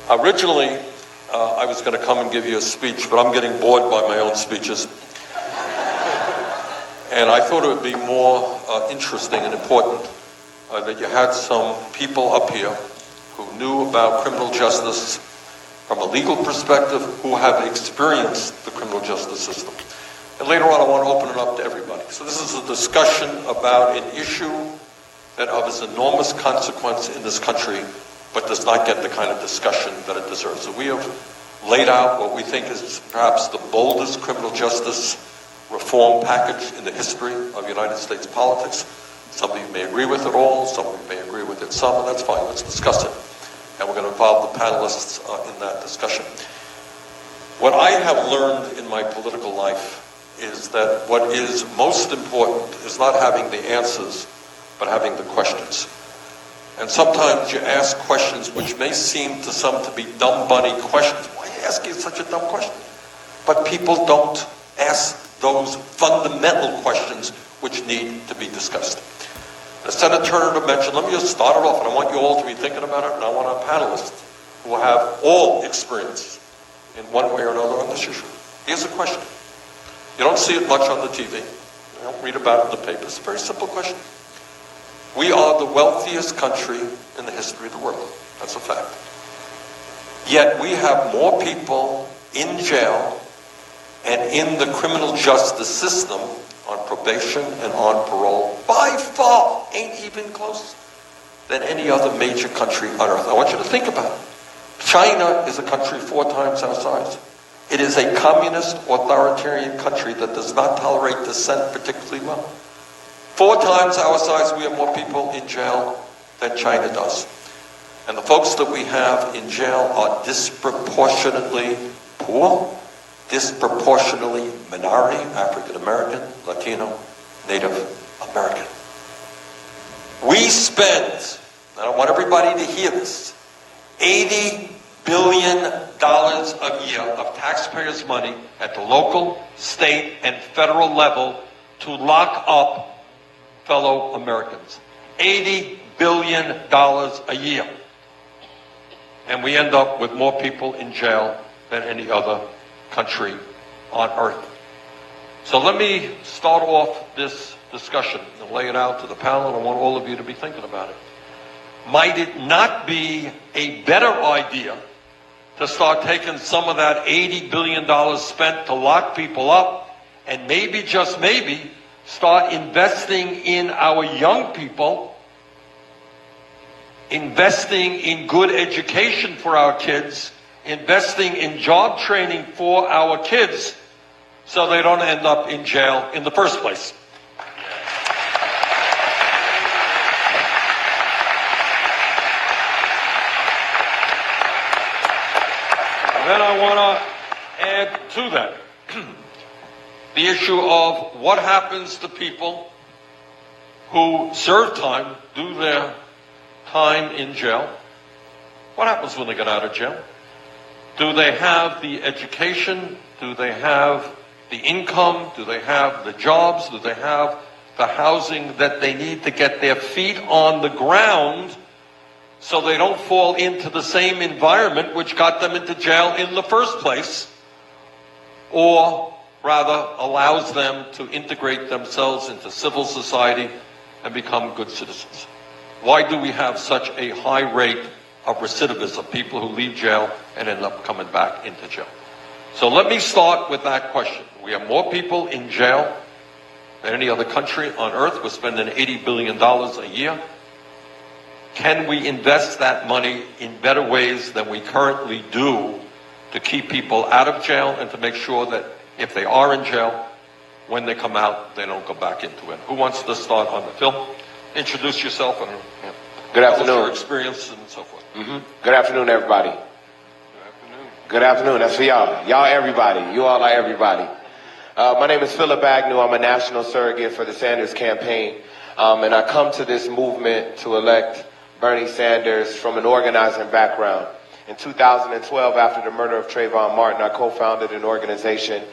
Originally, I was going to come and give you a speech, but I'm getting bored by my own speeches. And I thought it would be more interesting and important that you had some people up here who knew about criminal justice from a legal perspective, who have experienced the criminal justice system. And later on, I want to open it up to everybody. So this is a discussion about an issue that of enormous consequence in this country, but does not get the kind of discussion that it deserves. So we have laid out what we think is perhaps the boldest criminal justice reform package in the history of United States politics. Some of you may agree with it all, some of you may agree with it some, and that's fine, let's discuss it. And we're going to involve the panelists in that discussion. What I have learned in my political life is that what is most important is not having the answers, but having the questions. And sometimes you ask questions which may seem to some to be dumb bunny questions. Why are you asking such a dumb question? But people don't ask those fundamental questions which need to be discussed. As Senator Turner mentioned, let me just start it off, and I want you all to be thinking about it, and I want our panelists who have all experience in one way or another on this issue. Here's a question. You don't see it much on the TV. You don't read about it in the papers. It's a very simple question. We are the wealthiest country in the history of the world. That's a fact. Yet we have more people in jail and in the criminal justice system on probation and on parole, by far, ain't even close, than any other major country on earth. I want you to think about it. China is a country 4 times our size. It is a communist, authoritarian country that does not tolerate dissent particularly well. 4 times our size, we have more people in jail than China does. And the folks that we have in jail are disproportionately poor, disproportionately minority, African American, Latino, Native American. We spend, and I want everybody to hear this, $80 billion a year of taxpayers' money at the local, state, and federal level to lock up fellow Americans. $80 billion a year. And we end up with more people in jail than any other country on earth. So let me start off this discussion and lay it out to the panel, and I want all of you to be thinking about it. Might it not be a better idea to start taking some of that $80 billion spent to lock people up and maybe, just maybe, start investing in our young people, investing in good education for our kids, investing in job training for our kids so they don't end up in jail in the first place. And then I want to add to that the issue of what happens to people who serve time, do their time in jail. What happens when they get out of jail? Do they have the education? Do they have the income? Do they have the jobs? Do they have the housing that they need to get their feet on the ground so they don't fall into the same environment which got them into jail in the first place, or rather allows them to integrate themselves into civil society and become good citizens? Why do we have such a high rate of recidivism, people who leave jail and end up coming back into jail? So let me start with that question. We have more people in jail than any other country on earth. We're spending $80 billion a year. Can we invest that money in better ways than we currently do to keep people out of jail and to make sure that if they are in jail, when they come out, they don't go back into it? Who wants to start on the film? Introduce yourself and Good afternoon. Your experience and so forth. Good afternoon, everybody. Good afternoon. That's for y'all. Y'all, everybody. You all are everybody. My name is Philip Agnew. I'm a national surrogate for the Sanders campaign. And I come to this movement to elect Bernie Sanders from an organizing background. In 2012, after the murder of Trayvon Martin, I co-founded an organization